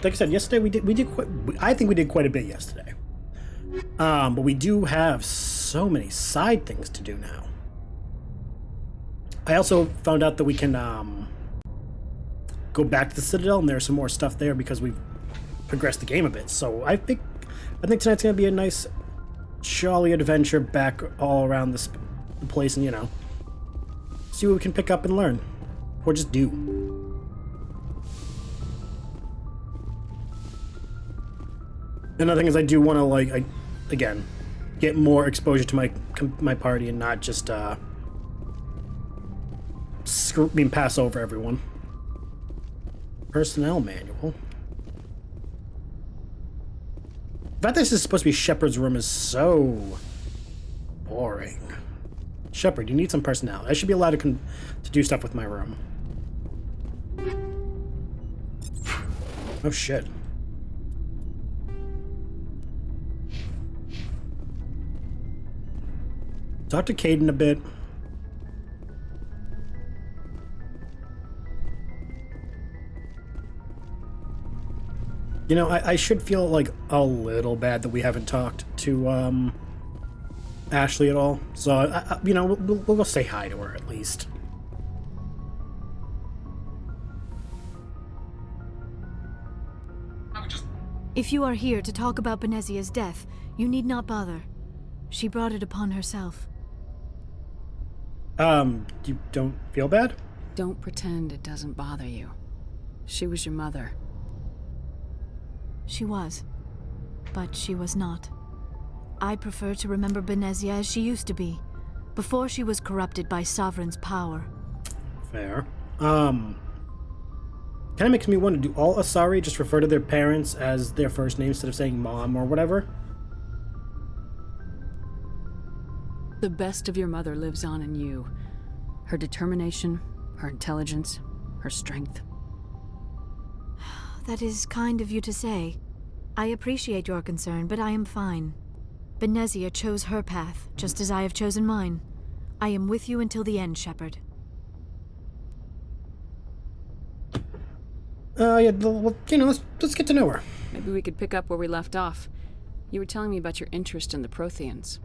like I said, yesterday we did quite, I think we did quite a bit yesterday. But we do have so many side things to do now. I also found out that we can go back to the Citadel, and there's some more stuff there because we've progressed the game a bit. So I think tonight's gonna be a nice, jolly adventure back all around the place, and you know, see what we can pick up and learn, or just do. Another thing is I do want to, like, again, get more exposure to my party and not just pass over everyone. Personnel manual. The fact that this is supposed to be Shepard's room is so boring. Shepard, you need some personnel. I should be allowed to do stuff with my room. Oh shit. Talk to Caden a bit. You know, I should feel like a little bad that we haven't talked to Ashley at all. So, you know, we'll go say hi to her at least. If you are here to talk about Benezia's death, you need not bother. She brought it upon herself. You don't feel bad? Don't pretend it doesn't bother you. She was your mother. She was. But she was not. I prefer to remember Benezia as she used to be, before she was corrupted by Sovereign's power. Fair. Kinda makes me wonder, do all Asari just refer to their parents as their first name instead of saying mom or whatever? The best of your mother lives on in you. Her determination, her intelligence, her strength. That is kind of you to say. I appreciate your concern, but I am fine. Benezia chose her path, just as I have chosen mine. I am with you until the end, Shepard. Yeah, well, you know, let's get to know her. Maybe we could pick up where we left off. You were telling me about your interest in the Protheans.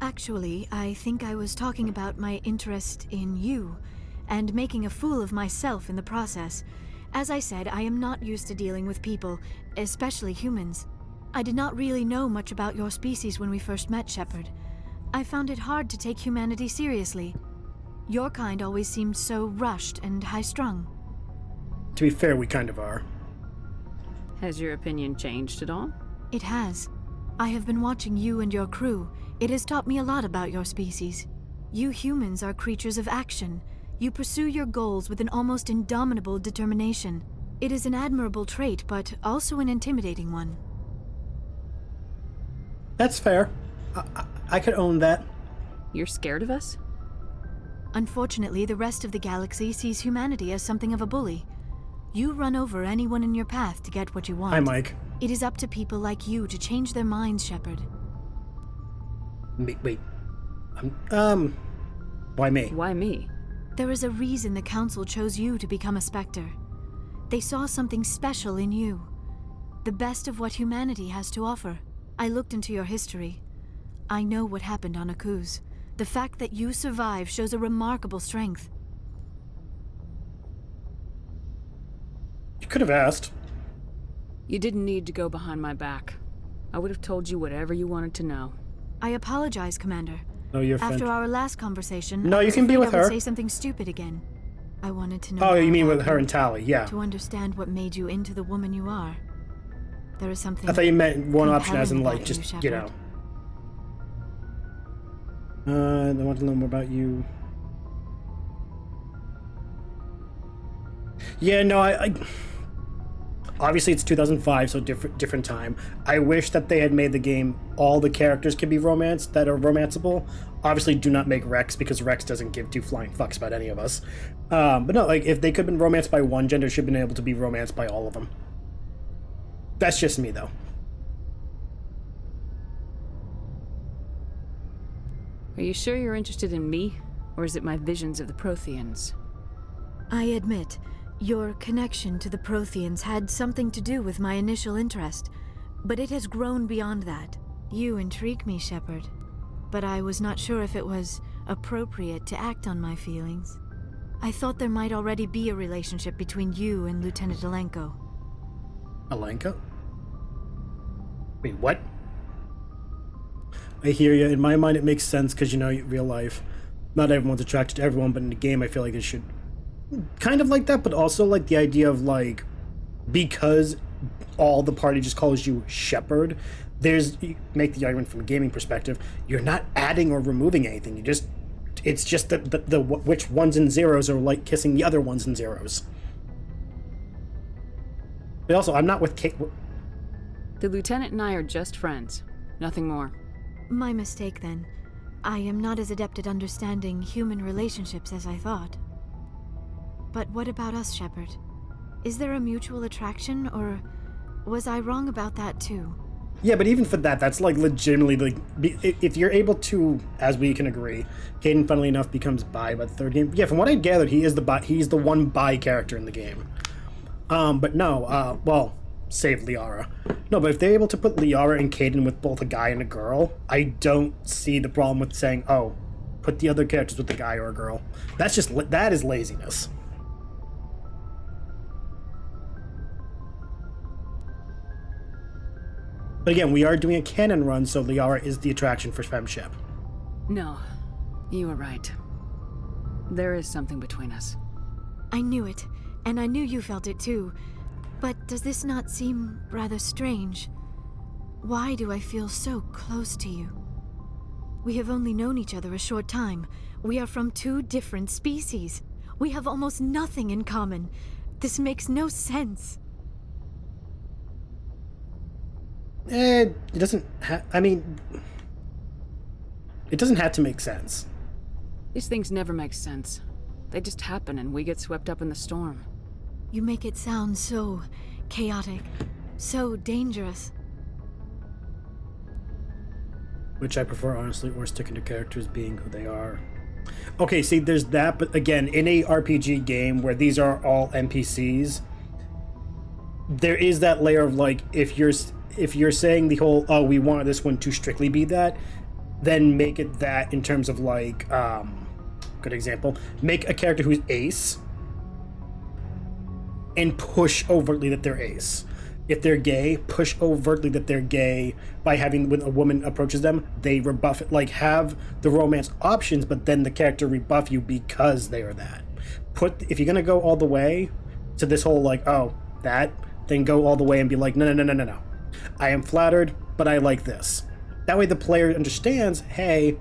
Actually, I think I was talking about my interest in you, and making a fool of myself in the process. As I said, I am not used to dealing with people, especially humans. I did not really know much about your species when we first met, Shepard. I found it hard to take humanity seriously. Your kind always seemed so rushed and high-strung. To be fair, we kind of are. Has your opinion changed at all? It has. I have been watching you and your crew. It has taught me a lot about your species. You humans are creatures of action. You pursue your goals with an almost indomitable determination. It is an admirable trait, but also an intimidating one. That's fair. I could own that. You're scared of us? Unfortunately, the rest of the galaxy sees humanity as something of a bully. You run over anyone in your path to get what you want. Hi, Mike. It is up to people like you to change their minds, Shepard. Wait. Why me? Why me? There is a reason the Council chose you to become a Spectre. They saw something special in you. The best of what humanity has to offer. I looked into your history. I know what happened on Akuz. The fact that you survived shows a remarkable strength. You could have asked. You didn't need to go behind my back. I would have told you whatever you wanted to know. I apologize, Commander. No, you're After our last conversation, No, you can be with I would her. say something stupid again. I wanted to know. Oh, you mean about with her and Tally? Yeah. To understand what made you into the woman you are. There is something. I thought you meant one option as in, compelling like, about just, you, you know. I want to know more about you. Yeah, no, I obviously it's 2005, so different time. I wish that they had made the game all the characters could be romanced that are romanceable. Obviously, do not make Rex, because Rex doesn't give two flying fucks about any of us. But no, like, if they could have been romanced by one gender, should have been able to be romanced by all of them. That's just me, though. Are you sure you're interested in me, or is it my visions of the Protheans? I admit, Your connection to the Protheans had something to do with my initial interest, but it has grown beyond that. You intrigue me, Shepard, but I was not sure if it was appropriate to act on my feelings. I thought there might already be a relationship between you and Lieutenant Alenko. Alenko? Wait, what? I hear you. In my mind, it makes sense because, you know, real life, not everyone's attracted to everyone, but in the game, I feel like it should kind of like that, but also like the idea of like, because all the party just calls you Shepard, you make the argument from a gaming perspective, you're not adding or removing anything. It's just that the which ones and zeros are like kissing the other ones and zeros. But also, I'm not with Kate. The lieutenant and I are just friends. Nothing more. My mistake, then. I am not as adept at understanding human relationships as I thought. But what about us, Shepard? Is there a mutual attraction, or was I wrong about that too? Yeah, but even for that, that's like legitimately like, if you're able to, as we can agree, Caden, funnily enough, becomes bi by the third game. Yeah, from what I gathered, he's the one bi character in the game. But no, well, save Liara. No, but if they're able to put Liara and Caden with both a guy and a girl, I don't see the problem with saying, oh, put the other characters with a guy or a girl. That is laziness. But again, we are doing a canon run, so Liara is the attraction for Fem Shep. No, you were right. There is something between us. I knew it, and I knew you felt it too. But does this not seem rather strange? Why do I feel so close to you? We have only known each other a short time. We are from two different species. We have almost nothing in common. This makes no sense. It doesn't it doesn't have to make sense. These things never make sense. They just happen and we get swept up in the storm. You make it sound so chaotic, so dangerous. Which I prefer, honestly, or sticking to characters being who they are. Okay, see, there's that, but again, in a RPG game where these are all NPCs, there is that layer of like, if you're saying the whole, oh, we want this one to strictly be that, then make it that in terms of like, good example, make a character who's ace and push overtly that they're ace. If they're gay, push overtly that they're gay by having, when a woman approaches them, they rebuff it. Like, have the romance options, but then the character rebuff you because they are that. If you're gonna go all the way to this whole like, oh, that, then go all the way and be like, no. I am flattered, but I like this. That way the player understands, hey,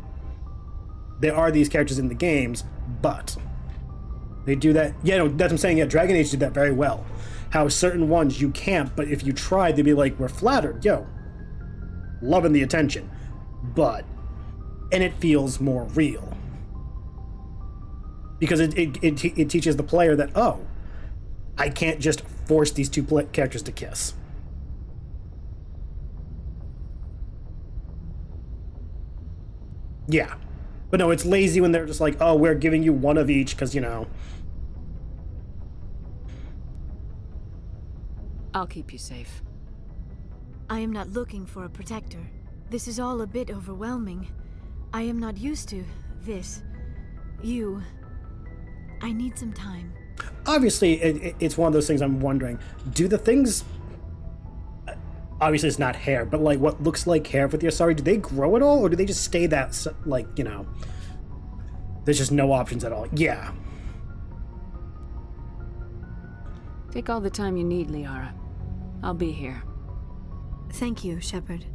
there are these characters in the games, but they do that. Yeah, no, that's what I'm saying. Yeah, Dragon Age did that very well. How certain ones you can't, but if you try, they'd be like, we're flattered, yo, loving the attention, but, and it feels more real. Because it teaches the player that, oh, I can't just force these two characters to kiss. Yeah. But no, it's lazy when they're just like, oh, we're giving you one of each because, you know. I'll keep you safe. I am not looking for a protector. This is all a bit overwhelming. I am not used to this. I need some time. Obviously, it's one of those things I'm wondering. Do the things... Obviously, it's not hair, but like what looks like hair for the Asari, do they grow at all? Or do they just stay that, like, you know... There's just no options at all. Yeah. Take all the time you need, Liara. I'll be here. Thank you, Shepard.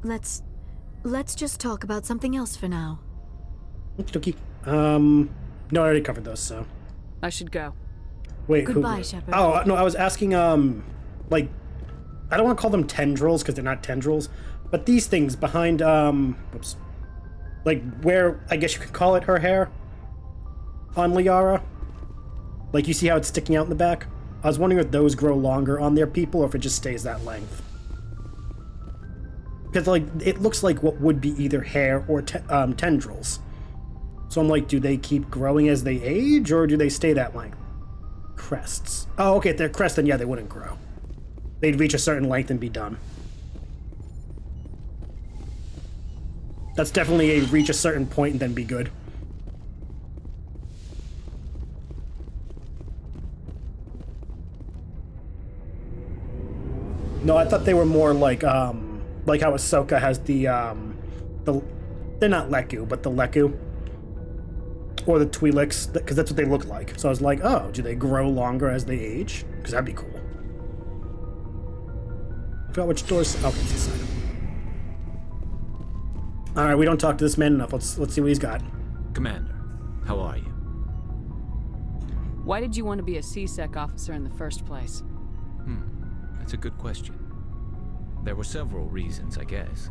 Let's just talk about something else for now. Okie dokie. No, I already covered those, so. I should go. Wait, Goodbye, Shepard. Oh, no, I was asking, like, I don't want to call them tendrils, because they're not tendrils, but these things behind, whoops. Like, where, I guess you could call it her hair on Liara. Like, you see how it's sticking out in the back? I was wondering if those grow longer on their people, or if it just stays that length. Because, like, it looks like what would be either hair or tendrils. So I'm like, do they keep growing as they age, or do they stay that length? crests. Oh, okay, if they're crests, then yeah, they wouldn't grow. They'd reach a certain length and be done. That's definitely a reach a certain point and then be good. No, I thought they were more like how Ahsoka has the they're not Leku, but the Leku. Or the Twi'leks, because that's what they look like. So I was like, oh, do they grow longer as they age? Because that'd be cool. I forgot which doors. Oh, it's this side. All right, we don't talk to this man enough. Let's see what he's got. Commander, how are you? Why did you want to be a C-Sec officer in the first place? That's a good question. There were several reasons, I guess.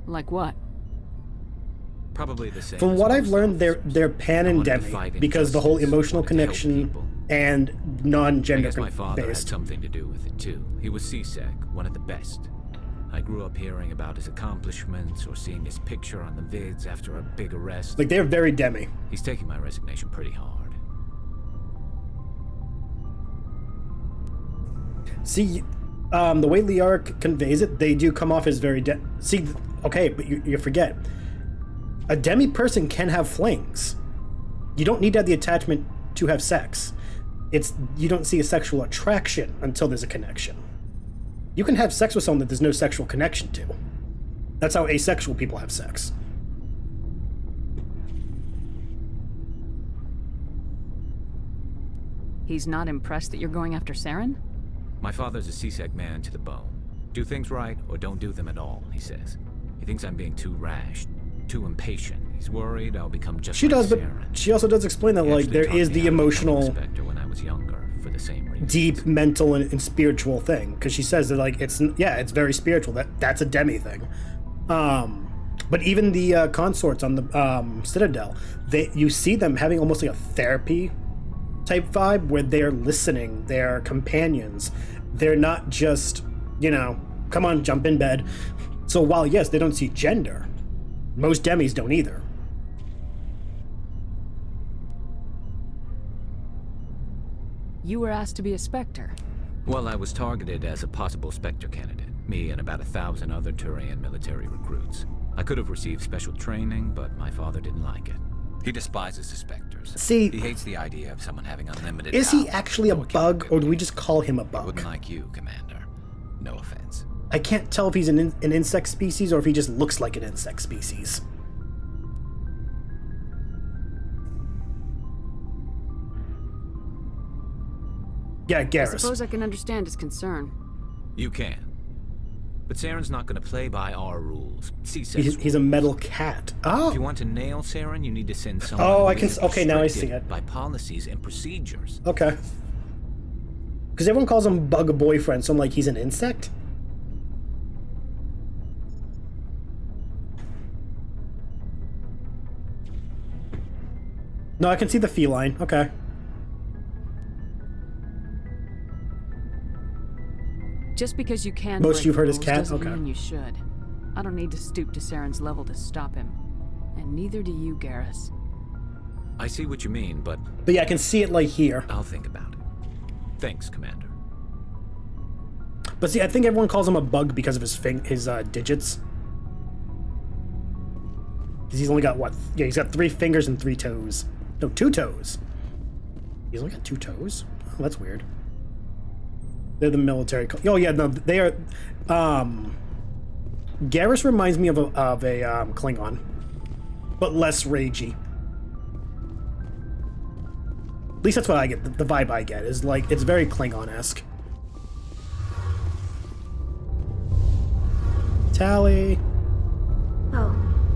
Like what? Probably the same. From what I've learned, they're pan and demi because the whole emotional connection and non-gender I guess my father had based. something to do with it too. He was C-Sec, one of the best. I grew up hearing about his accomplishments or seeing his picture on the vids after a big arrest. Like they're very demi. He's taking my resignation pretty hard. See, the way Liara conveys it, they do come off as very see, okay, but you forget. A demi person can have flings. You don't need to have the attachment to have sex. You don't see a sexual attraction until there's a connection. You can have sex with someone that there's no sexual connection to. That's how asexual people have sex. He's not impressed that you're going after Saren? My father's a C-Sec man to the bone. Do things right or don't do them at all, he says. He thinks I'm being too rash, too impatient. He's worried I'll become just She like does, but Saren. she also does explain that, He like, actually there taught is me the how to become an emotional, inspector when I was younger for the same reason. deep mental and spiritual thing. Because she says that, like, it's very spiritual. That's a demi thing. But even the consorts on the Citadel, you see them having almost like a therapy type vibe where they're listening, they're companions. They're not just, come on, jump in bed. So while, yes, they don't see gender, most demis don't either. You were asked to be a Spectre. Well, I was targeted as a possible Spectre candidate. Me and about 1,000 other Turian military recruits. I could have received special training, but my father didn't like it. He despises the Spectres. See, He hates the idea of someone having unlimited is he power. actually a No bug, or do we accountability. just call him a He bug? wouldn't like you, Commander. No offense. I can't tell if he's an insect species or if he just looks like an insect species. Yeah, I Garrus. suppose I can understand his concern. You can. But Saren's not going to play by our rules. He's a metal cat. If you Oh, want to nail Saren, you need to send someone Oh, I who can is okay, now I see restricted it. by policies and procedures. okay. Because everyone calls him Bug Boyfriend, so I'm like, he's an insect? No, I can see the feline. Okay. Just because you can Most break you've the heard is rules cat? doesn't Okay. mean you should. I don't need to stoop to Saren's level to stop him. And neither do you, Garrus. I see what you mean, but But yeah, I can see it like here. I'll think about it. Thanks, Commander. But see, I think everyone calls him a bug because of his digits. Because he's only got what? Yeah, he's got 3 fingers and 3 toes. No, 2 toes. He's only got 2 toes? Oh, that's weird. They're the military. Oh yeah, no, they are. Garrus reminds me of a Klingon, but less ragey. At least that's what I get. The vibe I get is like it's very Klingon-esque. Tally, Oh,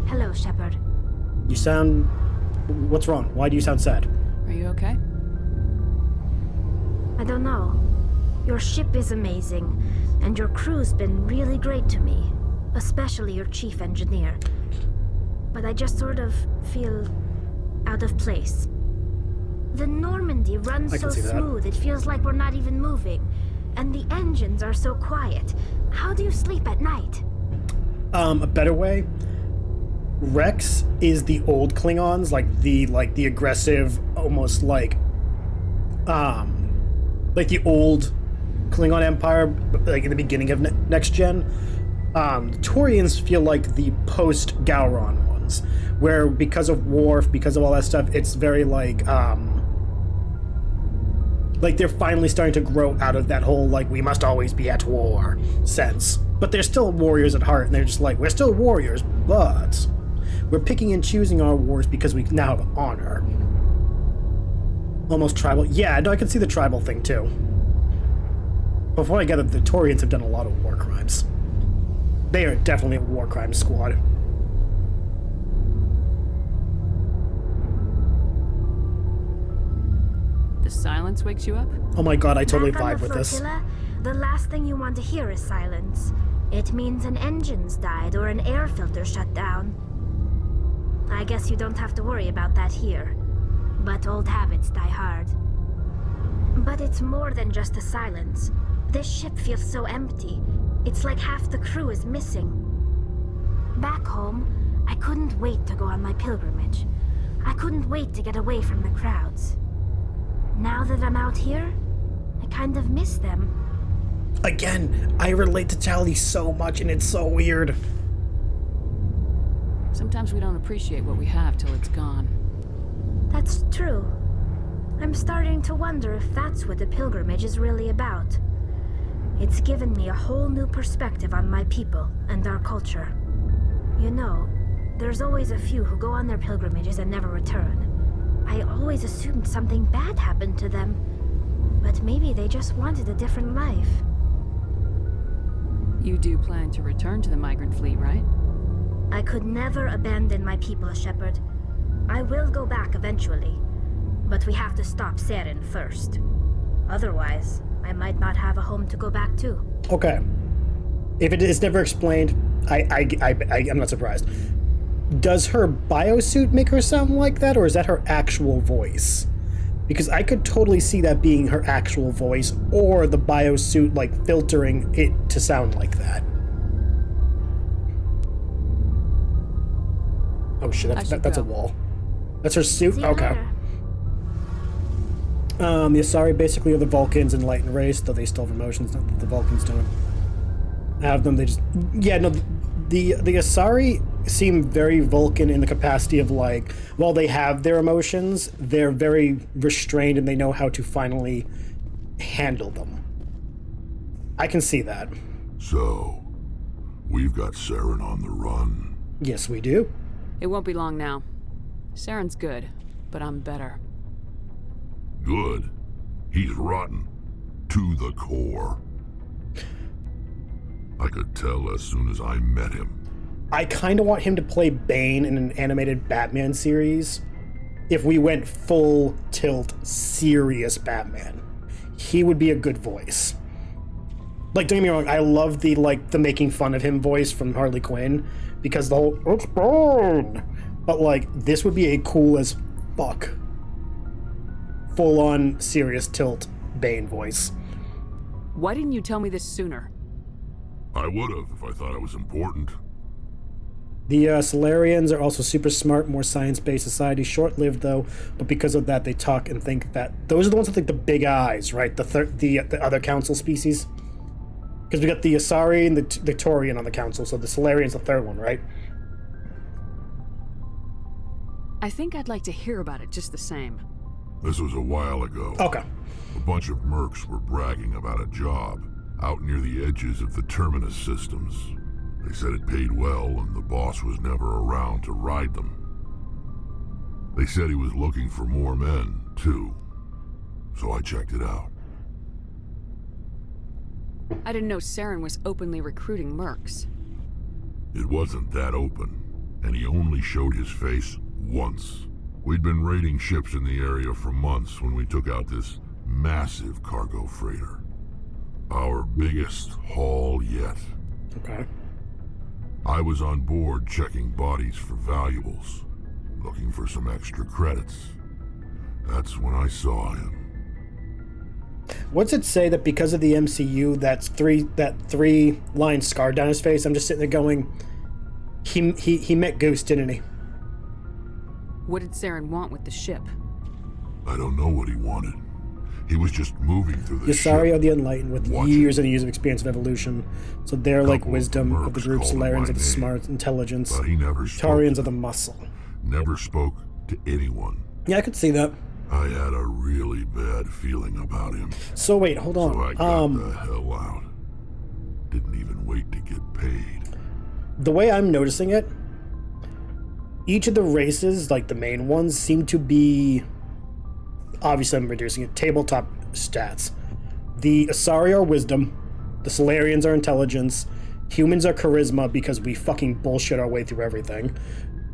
hello, Shepard. you sound. What's wrong? Why do you sound sad? Are you okay? I don't know. Your ship is amazing, and your crew's been really great to me, especially your chief engineer. But I just sort of feel out of place. The Normandy runs I can so see that. smooth, it feels like we're not even moving. And the engines are so quiet. How do you sleep at night? A better way. Rex is the old Klingons, like the aggressive, almost like the old Klingon Empire, like in the beginning of Next Gen. The Turians feel like the post-Gowron ones, where because of Worf, because of all that stuff, it's very like they're finally starting to grow out of that whole like we must always be at war sense. But they're still warriors at heart, and they're just like, we're still warriors, but we're picking and choosing our wars because we now have honor. Almost tribal. Yeah, no, I can see the tribal thing too. Before I get it, the Turians have done a lot of war crimes. They are definitely a war crime squad. The silence wakes you up? Oh my god, I totally Back on vibe the with this. flotilla, the last thing you want to hear is silence. It means an engine's died or an air filter shut down. I guess you don't have to worry about that here. But old habits die hard. But it's more than just the silence. This ship feels so empty. It's like half the crew is missing. Back home, I couldn't wait to go on my pilgrimage. I couldn't wait to get away from the crowds. Now that I'm out here, I kind of miss them. Again, I relate to Tally so much, and it's so weird. Sometimes we don't appreciate what we have till it's gone. That's true. I'm starting to wonder if that's what the pilgrimage is really about. It's given me a whole new perspective on my people and our culture. You know, there's always a few who go on their pilgrimages and never return. I always assumed something bad happened to them, but maybe they just wanted a different life. You do plan to return to the migrant fleet, right? I could never abandon my people, Shepard. I will go back eventually, but we have to stop Saren first. Otherwise, I might not have a home to go back to. Okay. If it is never explained, I'm not surprised. Does her biosuit make her sound like that, or is that her actual voice? Because I could totally see that being her actual voice, or the biosuit, like, filtering it to sound like that. Oh shit, that's a wall. That's her suit? See you Okay. later. The Asari basically are the Vulcans in Light and Race, though they still have emotions. Not that the Vulcans don't have them. They just... Yeah, no, the Asari seem very Vulcan in the capacity of, like, while they have their emotions, they're very restrained and they know how to finally handle them. I can see that. So, we've got Saren on the run. Yes, we do. It won't be long now. Saren's good, but I'm better. Good. He's rotten. To the core. I could tell as soon as I met him. I kind of want him to play Bane in an animated Batman series. If we went full tilt, serious Batman, he would be a good voice. Like, don't get me wrong, I love the making fun of him voice from Harley Quinn, because the whole, it's Bane! But, like, this would be a cool as fuck, full-on serious tilt Bane voice. Why didn't you tell me this sooner? I would have if I thought it was important. The Solarians are also super smart, more science-based society. Short-lived, though, but because of that, they talk and think that... Those are the ones with, like, the big eyes, right? The other council species? Because we got the Asari and the Turian on the council, so the Solarian's the third one, right? I think I'd like to hear about it just the same. This was a while ago. Okay. A bunch of mercs were bragging about a job out near the edges of the Terminus systems. They said it paid well and the boss was never around to ride them. They said he was looking for more men, too. So I checked it out. I didn't know Saren was openly recruiting mercs. It wasn't that open, and he only showed his face once. We'd been raiding ships in the area for months when we took out this massive cargo freighter. Our biggest haul yet. Okay. I was on board checking bodies for valuables, looking for some extra credits. That's when I saw him. What's it say that because of the MCU, that three line scar down his face? I'm just sitting there going, He met Goose, didn't he? What did Saren want with the ship? I don't know what he wanted. He was just moving through the Yasari ship. are the Enlightened with watching. years and years of experience of evolution. So they're like Couple of wisdom of the mercs group. called him Solarians by are the name, smart intelligence. But he never spoke. Tarians to are the them. muscle. Never spoke to anyone. Yeah, I could see that. I had a really bad feeling about him. So wait, hold on. So I got the hell out. Didn't even wait to get paid. The way I'm noticing it, each of the races, like the main ones, seem to be, obviously I'm reducing it, tabletop stats. The Asari are wisdom, the Solarians are intelligence, humans are charisma because we fucking bullshit our way through everything,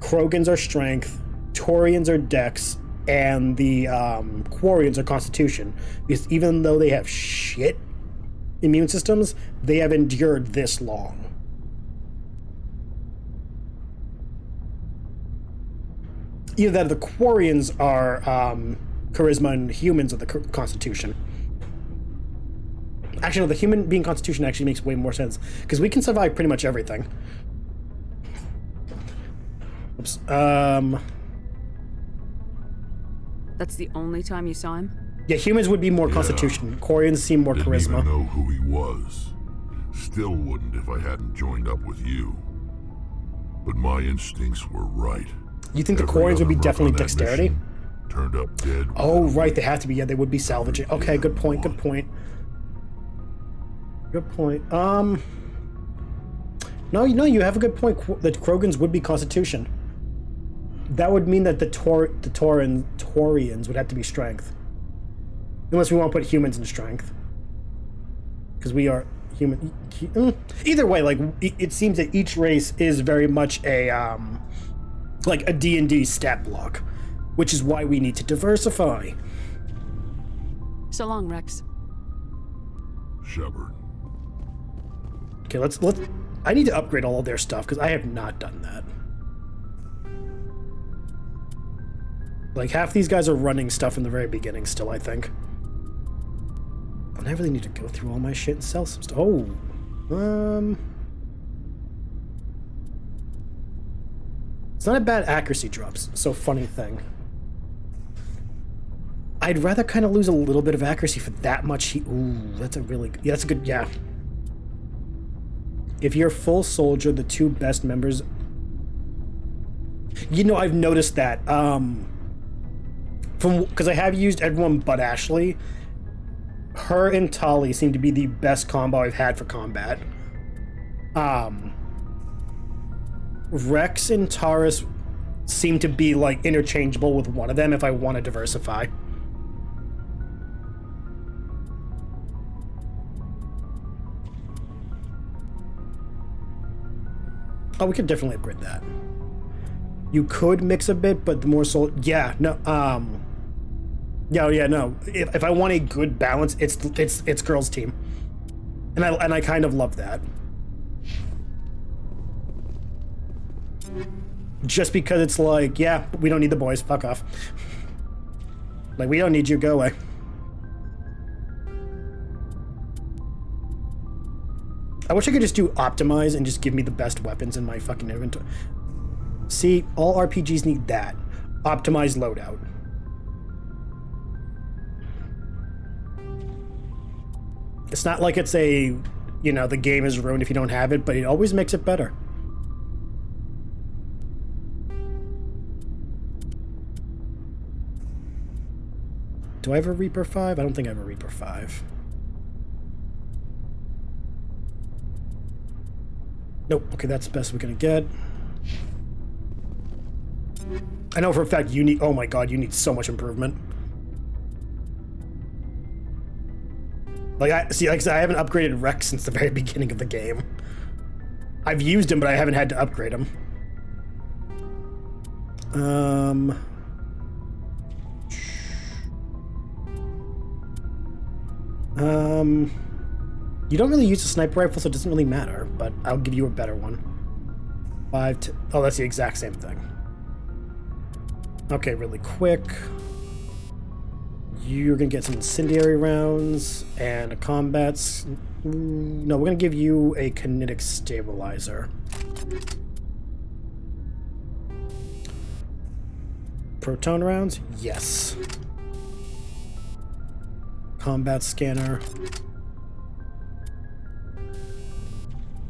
Krogans are strength, Taurians are dex, and the Quarians are constitution. Because even though they have shit immune systems, they have endured this long. Either that or the Quarians are charisma and humans are the constitution. Actually, no, the human being constitution actually makes way more sense, because we can survive pretty much everything. Oops. That's the only time you saw him? Yeah, humans would be more constitution. Quarians seem more Didn't charisma. even know who he was. Still wouldn't if I hadn't joined up with you. But my instincts were right. You think the Every Quarians would be other merc definitely on that dexterity? mission turned up dead. Oh, within a right, week. they have to be. Yeah, they would be salvaging. Okay, good point, good point. Good point. No, you have a good point. The Krogans would be constitution. That would mean that the Taurians would have to be strength. Unless we want to put humans in strength. Because we are human. Either way, like, it seems that each race is very much a, like a D&D stat block. Which is why we need to diversify. So long, Rex. Shepard. Okay, let's. I need to upgrade all of their stuff because I have not done that. Like half these guys are running stuff in the very beginning still, I think. And I really need to go through all my shit and sell some stuff. Oh, it's not a bad accuracy drops. So funny thing. I'd rather kind of lose a little bit of accuracy for that much heat. Ooh, that's a really good. Yeah, that's a good. Yeah. If you're full soldier, the two best members. You know, I've noticed that. Because I have used everyone but Ashley. Her and Tali seem to be the best combo I've had for combat. Rex and Taurus seem to be like interchangeable with one of them if I want to diversify. Oh, we could definitely upgrade that. You could mix a bit, but the more soul, yeah, no, yeah, no. If I want a good balance, it's girls' team, and I kind of love that. Just because it's like, yeah, we don't need the boys. Fuck off. Like, we don't need you. Go away. I wish I could just do optimize and just give me the best weapons in my fucking inventory. See, all RPGs need that. Optimize loadout. It's not like it's a, you know, the game is ruined if you don't have it, but it always makes it better. Do I have a Reaper 5? I don't think I have a Reaper 5. Nope. Okay, that's the best we're gonna get. I know for a fact you need. Oh my god, you need so much improvement. Like I haven't upgraded Rex since the very beginning of the game. I've used him, but I haven't had to upgrade him. You don't really use a sniper rifle, so it doesn't really matter, but I'll give you a better one. Oh, that's the exact same thing. Okay, really quick. You're gonna get some incendiary rounds and a combats. No, we're gonna give you a kinetic stabilizer. Proton rounds? Yes. Combat scanner.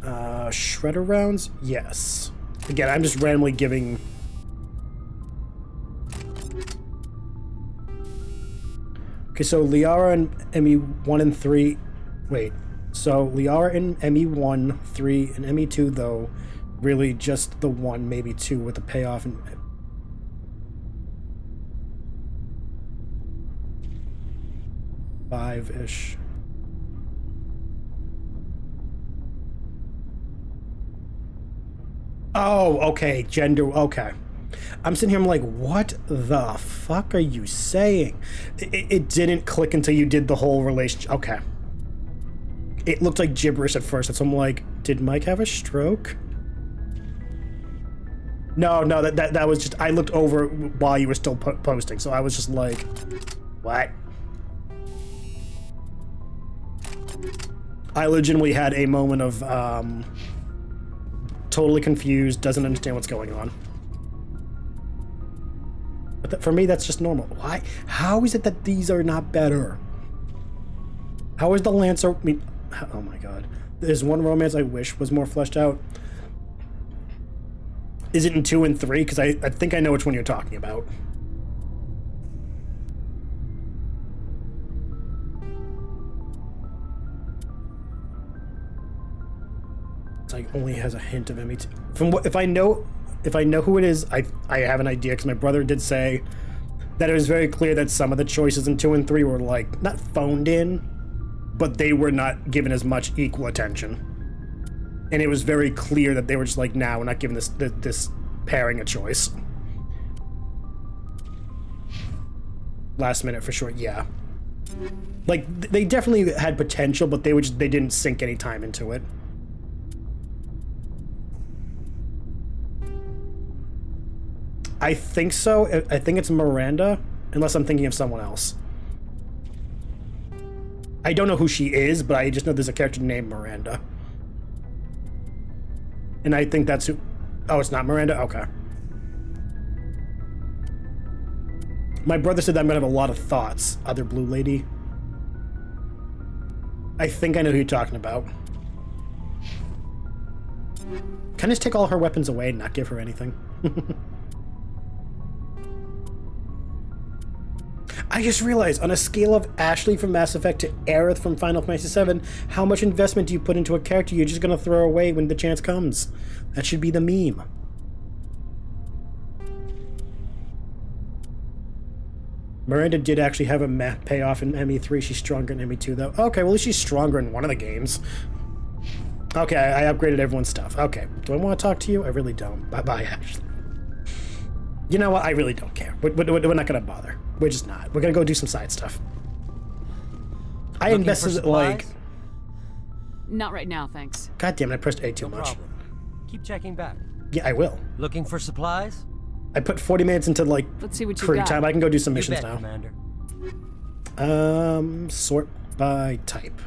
Shredder rounds? Yes. Again, I'm just randomly giving... Okay, so Liara and ME1 and 3... Wait. So Liara in ME1, 3, and ME2, though, really just the 1, maybe 2, with the payoff and... 5-ish. Oh, okay, gender, okay. I'm sitting here, I'm like, what the fuck are you saying? It didn't click until you did the whole relationship. Okay. It looked like gibberish at first, so I'm like, did Mike have a stroke? No, that was just, I looked over while you were still posting, so I was just like, what? I legitimately had a moment of, totally confused, doesn't understand what's going on. But for me, that's just normal. Why? How is it that these are not better? How is the Lancer... I mean, oh my god. There's one romance I wish was more fleshed out. Is it in 2 and 3? Because I think I know which one you're talking about. It's like only has a hint of ME2. From what, if I know who it is, I have an idea, because my brother did say that it was very clear that some of the choices in 2 and 3 were like not phoned in, but they were not given as much equal attention, and it was very clear that they were just like, nah, we're not giving this pairing a choice. Last minute for sure, yeah. Like they definitely had potential, but they didn't sink any time into it. I think so. I think it's Miranda, unless I'm thinking of someone else. I don't know who she is, but I just know there's a character named Miranda. And I think that's who... Oh, it's not Miranda? Okay. My brother said that I'm gonna have a lot of thoughts. Other blue lady. I think I know who you're talking about. Can I just take all her weapons away and not give her anything? I just realized, on a scale of Ashley from Mass Effect to Aerith from Final Fantasy VII, how much investment do you put into a character you're just gonna throw away when the chance comes? That should be the meme. Miranda did actually have a map payoff in ME3. She's stronger in ME2, though. Okay, well, at least she's stronger in one of the games. Okay, I upgraded everyone's stuff. Okay, do I want to talk to you? I really don't. Bye-bye, Ashley. You know what? I really don't care. We're not gonna bother. We're just not. We're gonna go do some side stuff. I invested like... Not right now, thanks. God damn it, I pressed A too much. Problem. Keep checking back. Yeah, I will. Looking for supplies? I put 40 minutes into like Let's see what you free got. time. I can go do some missions you bet, now. Commander. Sort by type.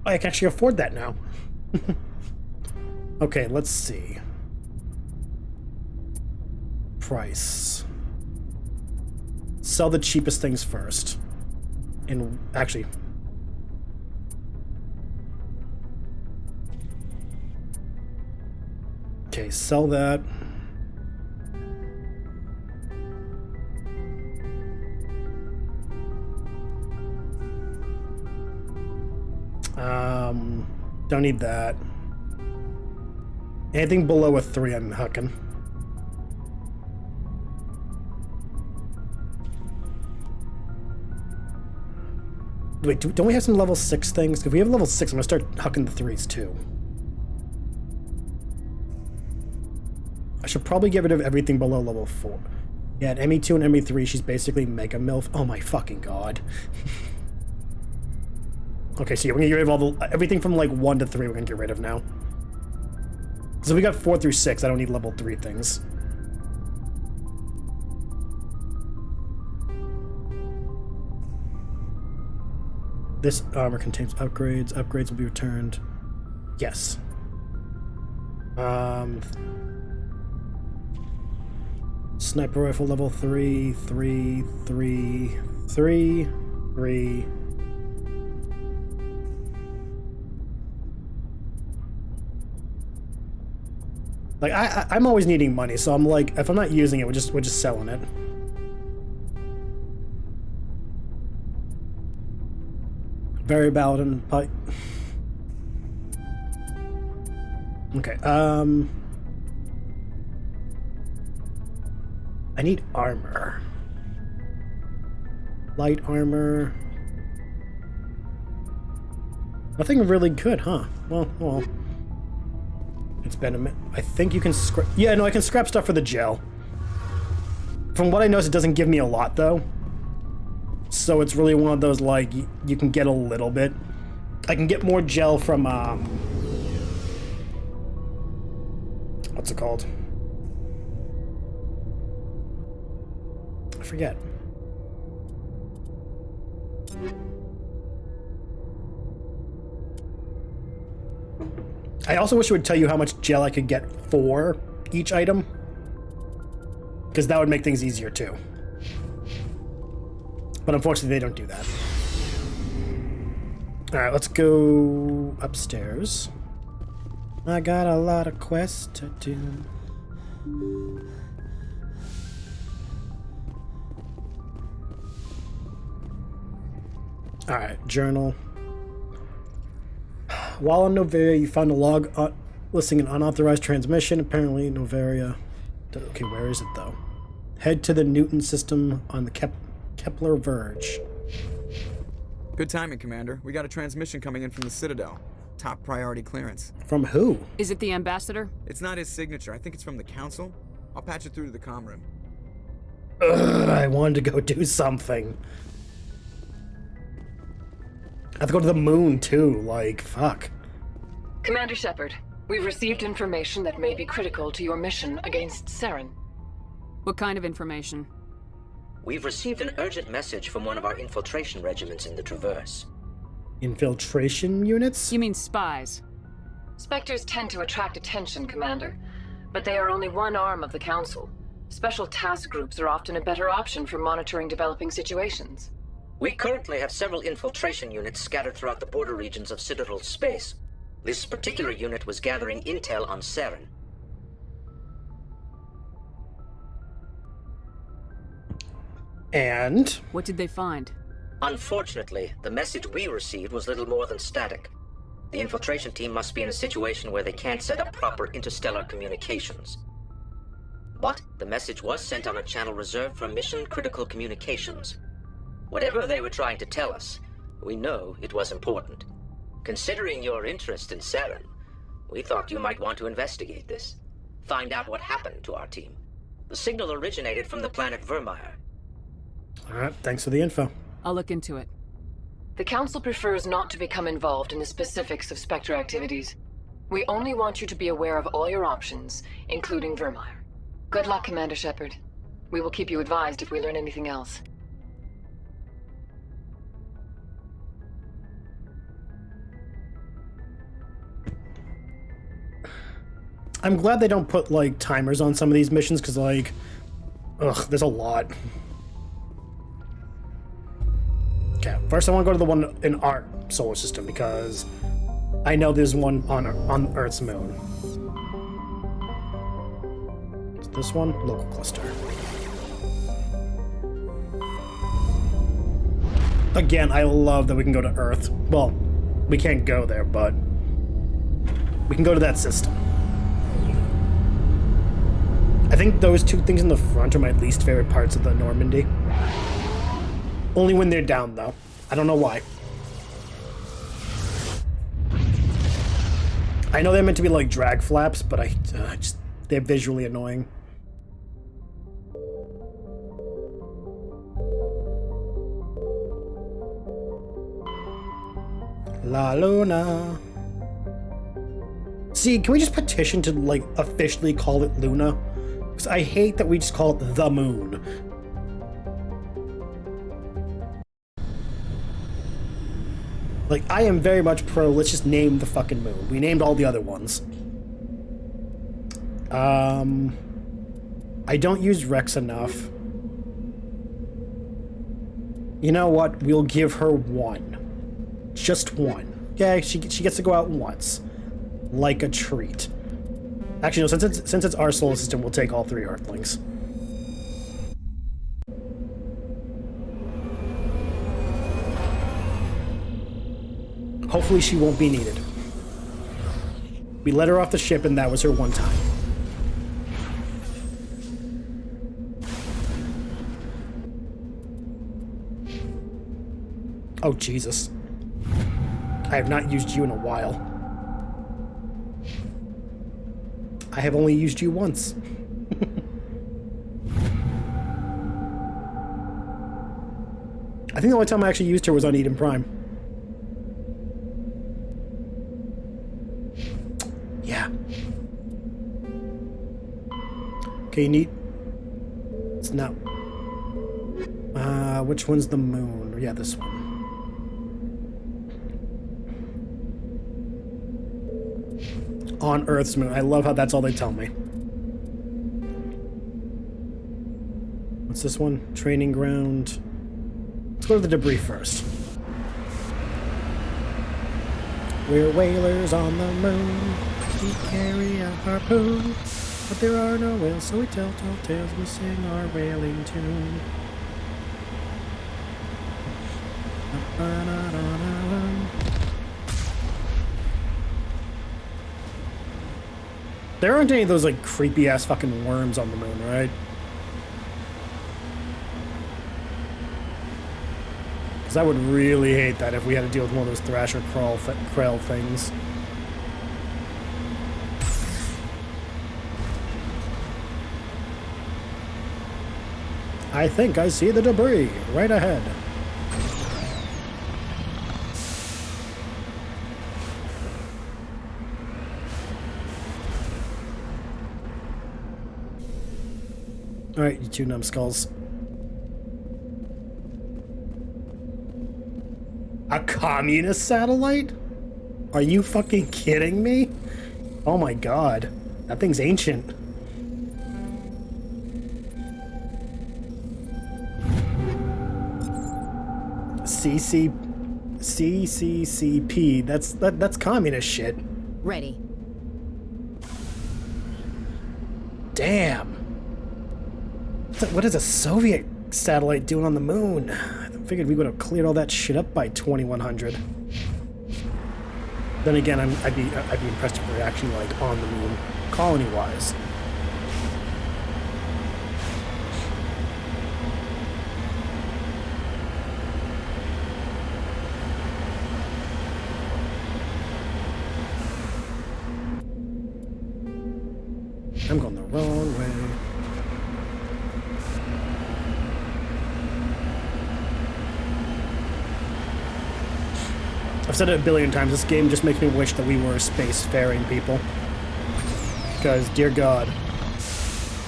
Oh, I can actually afford that now. Okay, let's see. Price. Sell the cheapest things first. And actually... Okay, sell that. Don't need that. Anything below a 3, I'm hucking. Wait, don't we have some level 6 things? If we have level 6, I'm gonna start hucking the 3s too. I should probably get rid of everything below level 4. Yeah, at ME2 and ME3, she's basically Mega MILF. Oh my fucking god. Okay, so yeah, we're gonna get rid of all the... Everything from like 1 to 3 we're gonna get rid of now. So we got 4 through 6, I don't need level 3 things. This armor contains upgrades. Upgrades will be returned. Yes. Sniper rifle level 3, 3, 3, 3, 3. Like I'm always needing money, so I'm like, if I'm not using it, we're just selling it. Very Paladin pipe. Okay, I need armor. Light armor. Nothing really good, huh? Well. It's been a minute. I think you can scrap. Yeah, no, I can scrap stuff for the gel. From what I noticed, it doesn't give me a lot, though. So it's really one of those, like, you can get a little bit. I can get more gel from, what's it called? I forget. I also wish it would tell you how much gel I could get for each item, because that would make things easier too. But unfortunately, they don't do that. All right, let's go upstairs. I got a lot of quests to do. All right, journal. While on Novaria, you found a log listing an unauthorized transmission. Apparently, Novaria. Okay, where is it though? Head to the Newton system on the Kepler Verge. Good timing, Commander. We got a transmission coming in from the Citadel. Top priority clearance. From who? Is it the ambassador? It's not his signature. I think it's from the Council. I'll patch it through to the comm room. Ugh, I wanted to go do something. I have to go to the moon too, like, fuck. Commander Shepard, we've received information that may be critical to your mission against Saren. What kind of information? We've received an urgent message from one of our infiltration regiments in the Traverse. Infiltration units? You mean spies? Spectres tend to attract attention, Commander, but they are only one arm of the Council. Special task groups are often a better option for monitoring developing situations. We currently have several infiltration units scattered throughout the border regions of Citadel space. This particular unit was gathering intel on Saren. And? What did they find? Unfortunately, the message we received was little more than static. The infiltration team must be in a situation where they can't set up proper interstellar communications. But the message was sent on a channel reserved for mission-critical communications. Whatever they were trying to tell us, we know it was important. Considering your interest in Saren, we thought you might want to investigate this. Find out what happened to our team. The signal originated from the planet Vermeer. Alright, thanks for the info. I'll look into it. The Council prefers not to become involved in the specifics of Spectre activities. We only want you to be aware of all your options, including Vermeer. Good luck, Commander Shepard. We will keep you advised if we learn anything else. I'm glad they don't put, like, timers on some of these missions, because, like, ugh, there's a lot. Okay, first I want to go to the one in our solar system, because I know there's one on Earth's moon. Is this one? Local cluster. Again, I love that we can go to Earth. Well, we can't go there, but we can go to that system. I think those two things in the front are my least favorite parts of the Normandy. Only when they're down, though. I don't know why. I know they're meant to be like drag flaps, but they're visually annoying. La Luna. See, can we just petition to, like, officially call it Luna? Because I hate that we just call it the moon. Like, I am very much pro, let's just name the fucking moon. We named all the other ones. I don't use Rex enough. You know what? We'll give her one. Just one. Okay, she gets to go out once. Like a treat. Actually, no, since it's our solar system, we'll take all 3 Earthlings. Hopefully she won't be needed. We let her off the ship and that was her one time. Oh, Jesus. I have not used you in a while. I have only used you once. I think the only time I actually used her was on Eden Prime. Yeah. Okay, neat. It's not... which one's the moon? Yeah, this one. On Earth's moon. I love how that's all they tell me. What's this one? Training ground. Let's go to the debris first. We're whalers on the moon. We carry a harpoon. But there are no whales, so we tell tall tales. We sing our whaling tune. There aren't any of those like creepy ass fucking worms on the moon, right? Because I would really hate that if we had to deal with one of those Thrasher Krell things. I think I see the debris right ahead. Alright, you 2 numbskulls. A communist satellite? Are you fucking kidding me? Oh my god. That thing's ancient. CCCP. That's communist shit. Ready. Damn. What is a Soviet satellite doing on the moon? I figured we would have cleared all that shit up by 2100. Then again, I'd be impressed if we're actually like on the moon, colony-wise. I'm going the wrong way. I've said it a billion times, this game just makes me wish that we were spacefaring people. Because, dear God,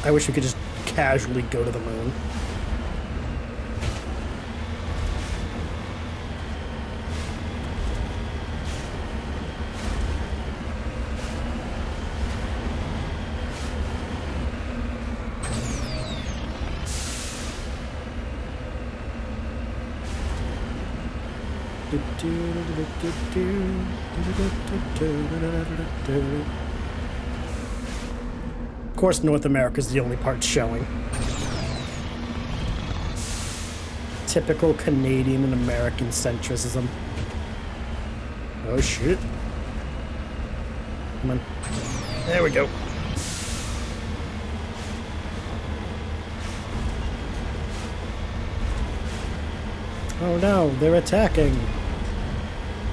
I wish we could just casually go to the moon. Of course, North America is the only part showing. Typical Canadian and American centricism. Oh shit. Come on. There we go. Oh no, they're attacking.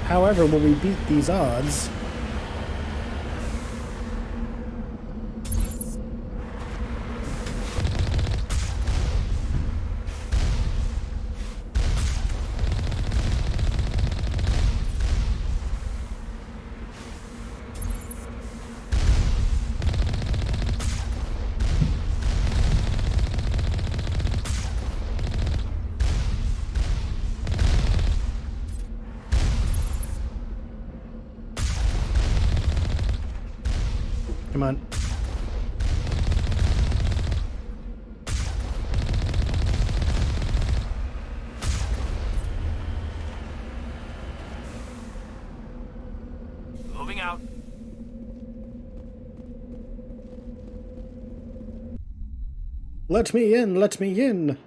However, will we beat these odds? Come on. Let me in, let me in.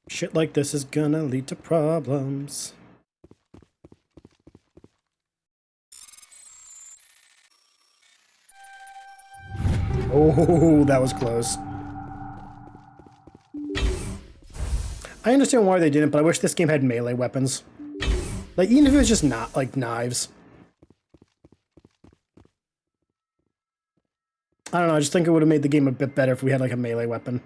Shit like this is gonna lead to problems. Oh, that was close. I understand why they didn't, but I wish this game had melee weapons. Like, even if it was just not, like, knives. I don't know, I just think it would have made the game a bit better if we had, like, a melee weapon.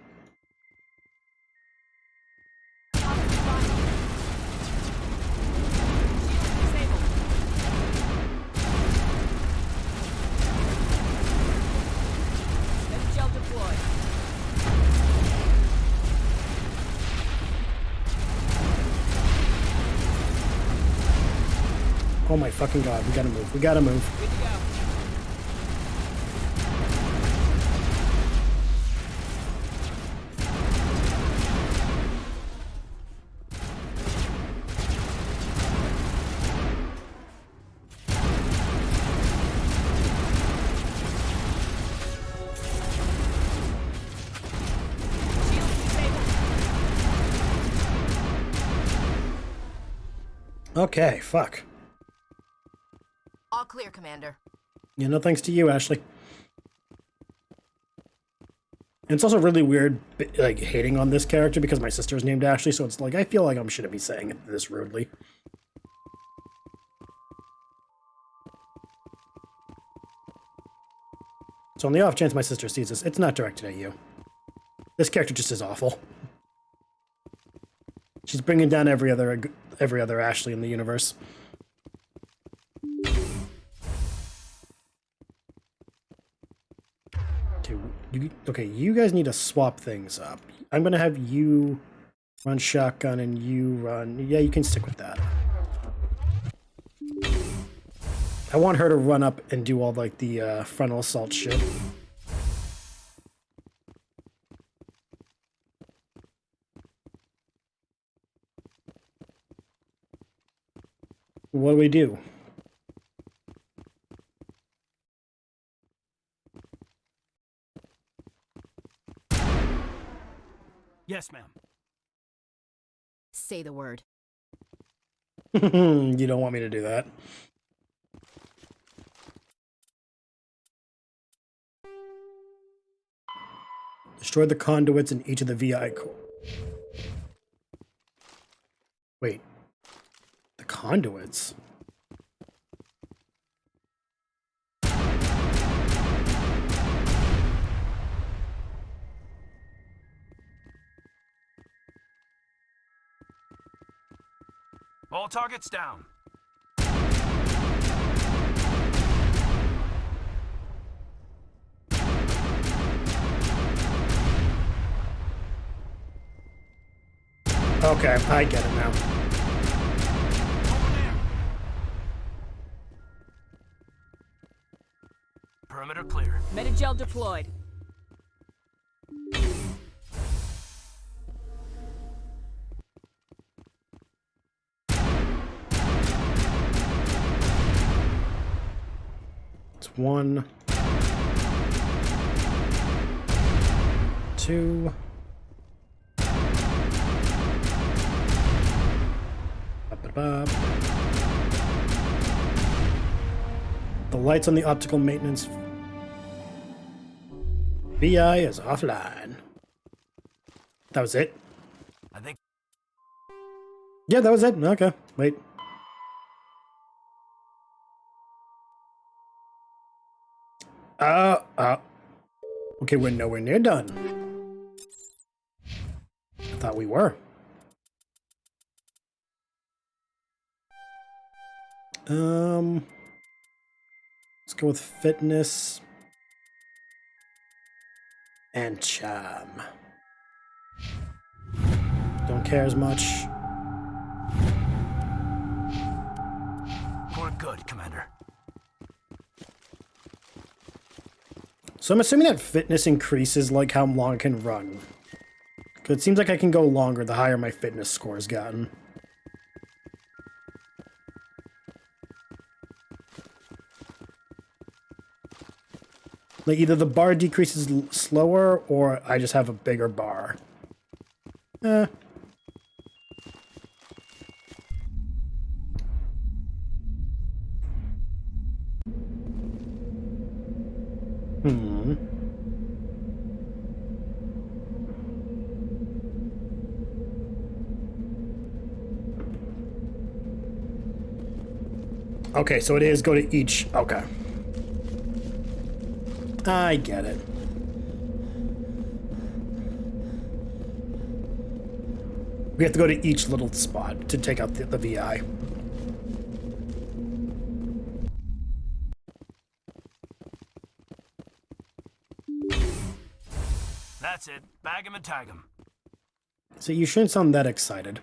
Oh my fucking god, we gotta move, we gotta move. Okay, fuck. All clear, Commander. Yeah, no thanks to you, Ashley. And it's also really weird, like, hating on this character because my sister is named Ashley, so it's like, I feel like I shouldn't be saying it this rudely. So on the off chance my sister sees this, it's not directed at you. This character just is awful. She's bringing down every other Ashley in the universe. Okay, you guys need to swap things up. I'm gonna have you run shotgun and you run... Yeah, you can stick with that. I want her to run up and do all, like, the frontal assault shit. What do we do? Yes, ma'am. Say the word. You don't want me to do that. Destroy the conduits in each of the VI core. Wait. The conduits? All targets down. Okay, I get it now. Perimeter clear. Metagel deployed. It's 1, 2. Ba-ba-ba. The lights on the optical maintenance VI is offline. That was it? I think. Yeah, that was it. Okay, wait. Okay, we're nowhere near done. I thought we were. Let's go with fitness and charm. Don't care as much. We're good, Commander. So I'm assuming that fitness increases like how long I can run. Because it seems like I can go longer the higher my fitness score has gotten. Like either the bar decreases slower or I just have a bigger bar. Hmm. Okay, so it is go to each. Okay. I get it. We have to go to each little spot to take out the VI. That's it. Bag 'em and tag 'em. So you shouldn't sound that excited.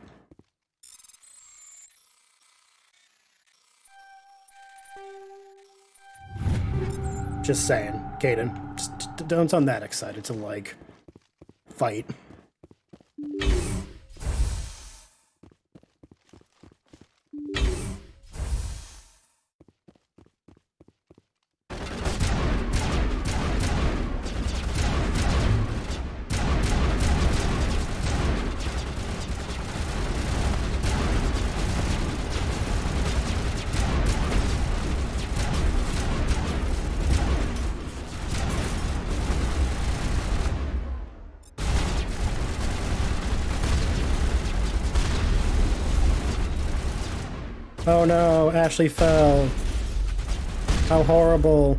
Just saying, Caden. Just don't sound that excited to, like, fight. Oh no, Ashley fell. How horrible.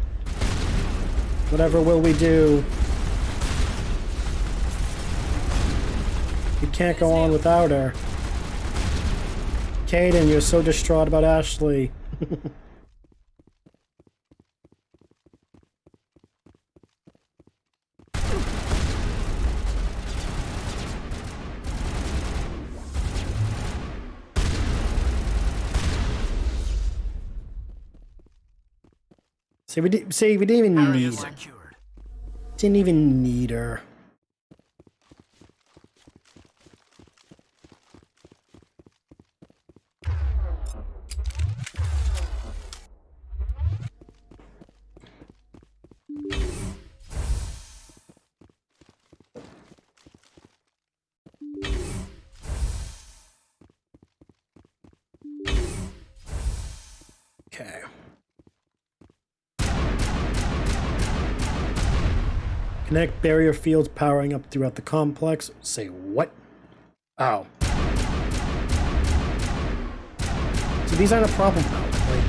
Whatever will we do? We can't go on without her. Caden, you're so distraught about Ashley. We didn't even need her. Didn't even need her. Okay. Connect barrier fields powering up throughout the complex. Say what? Oh. So these aren't a problem though. Like,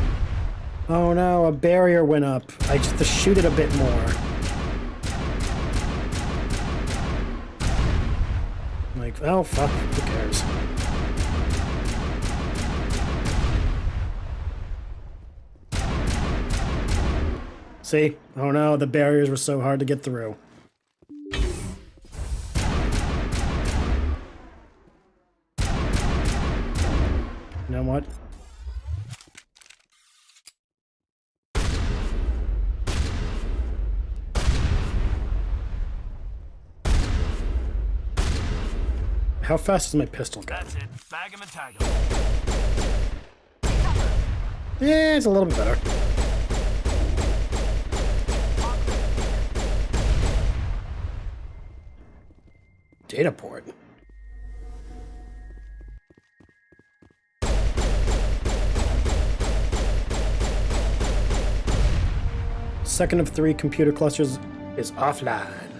oh no, a barrier went up. I just have to shoot it a bit more. Like, oh fuck, who cares? See? Oh no, the barriers were so hard to get through. You know what? How fast is my pistol gun? That's it. Bag 'em and tag 'em. Yeah, it's a little bit better. Data port. Second of 3 computer clusters is offline.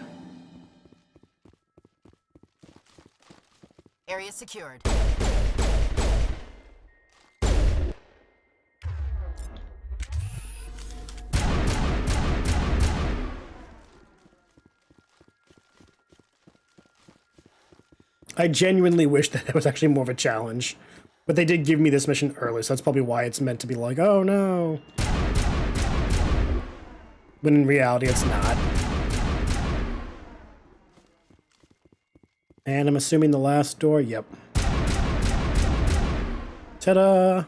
Area secured. I genuinely wish that it was actually more of a challenge. But they did give me this mission early, so that's probably why it's meant to be like, oh no. when in reality it's not. And I'm assuming the last door, yep. Ta-da!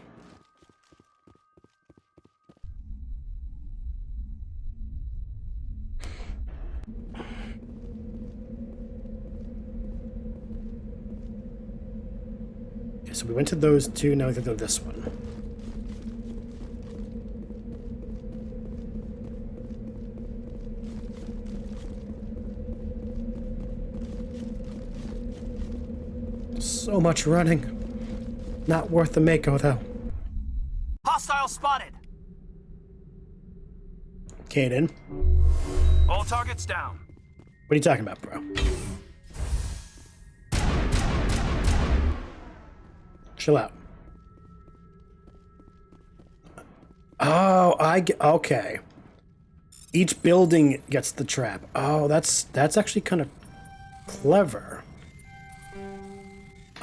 Okay, so we went to those two, now we can go to this one. So much running. Not worth the Mako, though. Hostile spotted. Caden, All targets down. what are you talking about, bro? Chill out. Oh, okay. Each building gets the trap. Oh, that's actually kind of clever.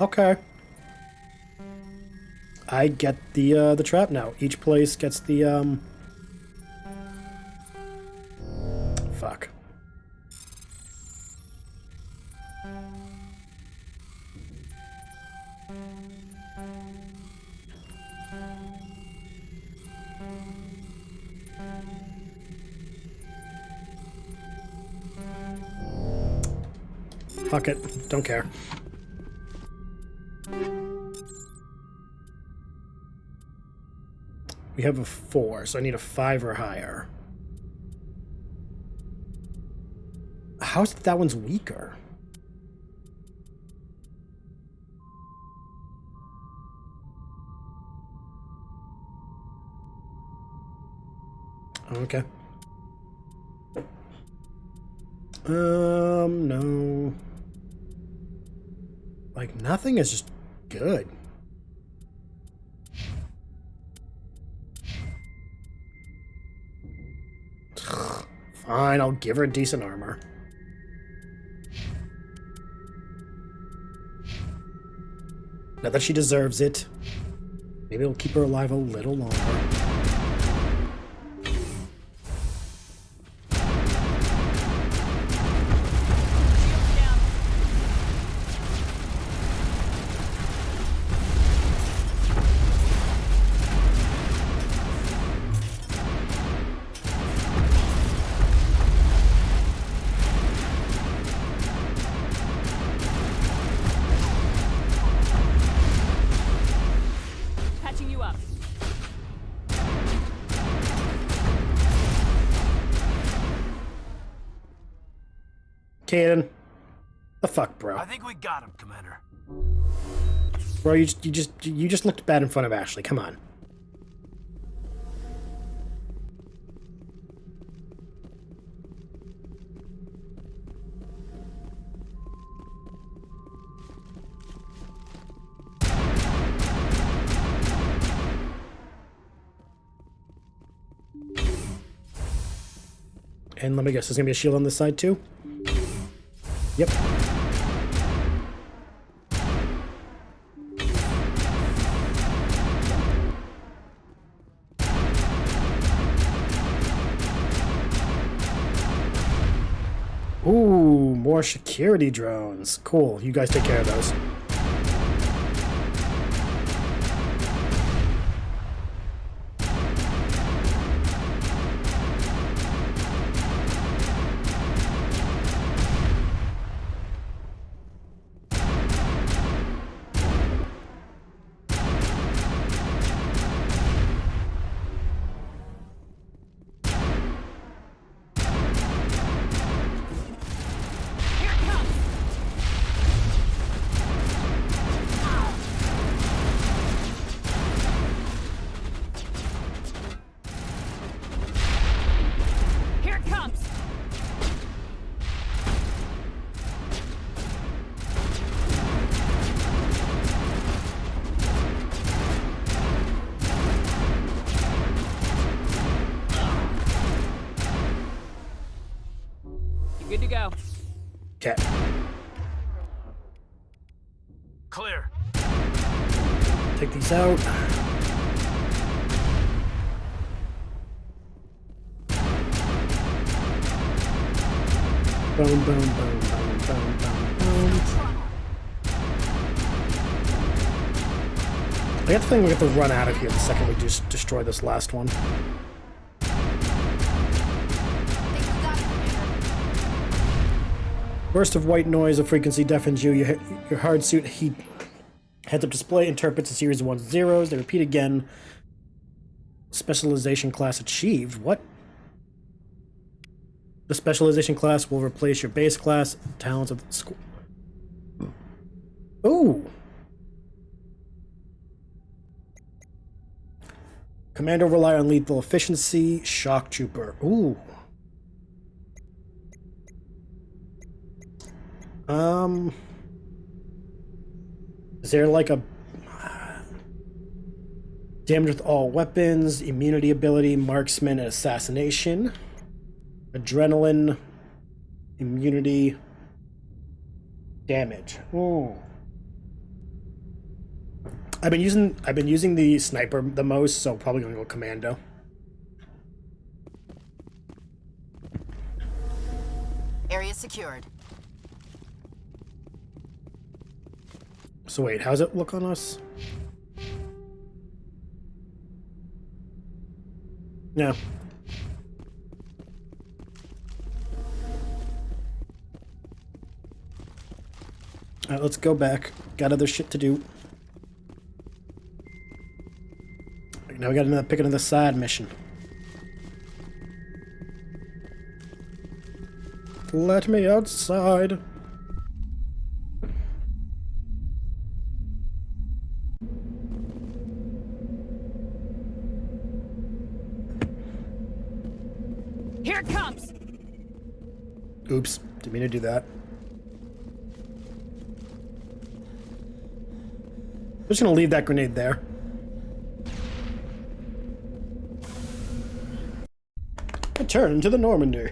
Okay. I get the trap now. Each place gets the fuck. Fuck it. Don't care. We have a 4, so I need a 5 or higher. How's that one's weaker? Okay. No. Like, nothing is just good. Fine, I'll give her decent armor. Not that she deserves it. Maybe it'll keep her alive a little longer. Caden, the fuck, bro? I think we got him, Commander. Bro, you just looked bad in front of Ashley. Come on. And let me guess, there's gonna be a shield on this side too? Yep. Ooh, more security drones. Cool, you guys take care of those. Good to go. Okay. Clear. Take these out. Boom, boom, boom, boom, boom, boom, boom. I got the feeling we have to run out of here the second we just destroy this last one. Burst of white noise, a frequency deafens you. Your hard suit heads-up display interprets a series of 1s and 0s. They repeat again. Specialization class achieved. What? The specialization class will replace your base class. Talents of the school. Ooh. Commander rely on lethal efficiency. Shock trooper. Ooh. Is there like a damage with all weapons, immunity ability, marksman, and assassination, adrenaline, immunity, damage. Ooh. I've been using the sniper the most, so probably gonna go commando. Area secured. So wait, how's it look on us? No. Alright, let's go back. Got other shit to do. Now we gotta pick another side mission. Let me outside. Here it comes! Oops, didn't mean to do that. I'm just gonna leave that grenade there. Return to the Normandy.